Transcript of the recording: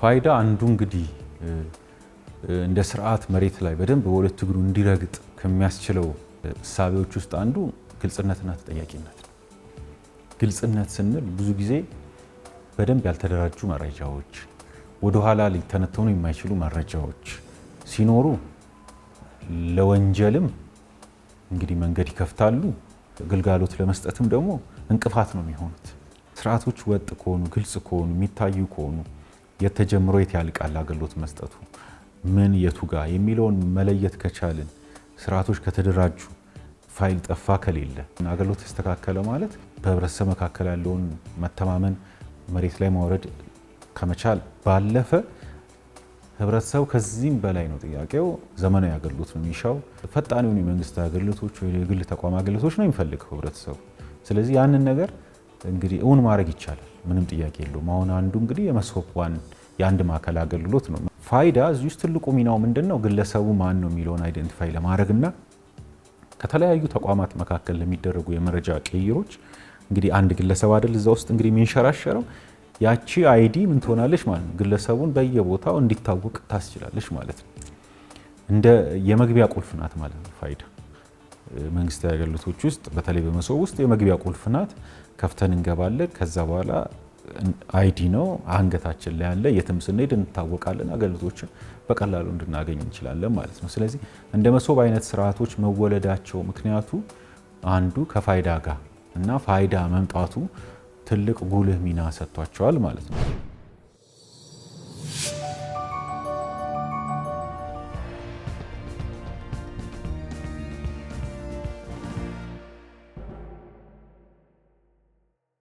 ፋይዳ አንዱ እንግዲህ እንደ ስርዓት መሬት ላይ በደንብ በሁለት እግሩ እንዲረግጥ ከሚያስችለው እሳቤዎች ውስጥ አንዱ ግልጽነትና ተጠያቂነት ነው። ግልጽነት ስንል ብዙ ጊዜ በደንብ ያልተደራጁ መረጃዎች፣ ወደ ኋላ ሊተነተኑ የማይችሉ መረጃዎች ሲኖሩ ለወንጀልም እንግዲህ መንገድ ይከፍታሉ፣ ግልጋሎት ለመስጠትም ደግሞ እንቅፋት ነው የሚሆኑት። ስርዓቶች ወጥ ከሆኑ፣ ግልጽ ከሆኑ፣ የሚታዩ ከሆኑ የተጀምሮ የት ያልቃል አገልግሎት መስጠቱ ምን የቱ ጋር የሚለውን መለየት ከቻልን፣ ስርዓቶች ከተደራጁ፣ ፋይል ጠፋ ከሌለ አገልግሎት ተስተካከለ ማለት በህብረተሰብ መካከል ያለውን መተማመን መሬት ላይ ማውረድ ከመቻል ባለፈ ህብረተሰቡ ከዚህም በላይ ነው ጥያቄው ዘመናዊ አገልግሎት ነው የሚሻው። ፈጣን የሆኑ የመንግስት አገልግሎቶች ወይ የግል ተቋም አገልግሎቶች ነው የሚፈልገው ህብረተሰቡ። ስለዚህ ያንን ነገር እንግዲህ እውን ማድረግ ይቻላል፣ ምንም ጥያቄ የለውም። አሁን አንዱ እንግዲህ የመሶብ ዋን የአንድ ማዕከል አገልግሎት ነው። ፋይዳ እዚህ ውስጥ ትልቁ ሚናው ምንድነው? ግለሰቡ ማን ነው የሚለውን አይደንቲፋይ ለማድረግና ከተለያዩ ተቋማት መካከል ለሚደረጉ የመረጃ ቅይሮች እንግዲህ አንድ ግለሰብ አይደል እዛ ውስጥ እንግዲህ የሚንሸራሸረው ያቺ አይዲ ምን ትሆናለች ማለት ነው፣ ግለሰቡን በየቦታው እንዲታወቅ ታስችላለች ማለት ነው። እንደ የመግቢያ ቁልፍ ናት ማለት ነው ፋይዳ። መንግስታዊ አገልግሎቶች ውስጥ በተለይ በመሶብ ውስጥ የመግቢያ ቁልፍ ናት። ከፍተን እንገባለን። ከዛ በኋላ አይዲ ነው አንገታችን ላይ ያለ፣ የትም ስንሄድ እንታወቃለን፣ አገልግሎቶችን በቀላሉ እንድናገኝ እንችላለን ማለት ነው። ስለዚህ እንደ መሶብ አይነት ስርዓቶች መወለዳቸው ምክንያቱ አንዱ ከፋይዳ ጋር እና ፋይዳ መምጣቱ ትልቅ ጉልህ ሚና ሰጥቷቸዋል ማለት ነው።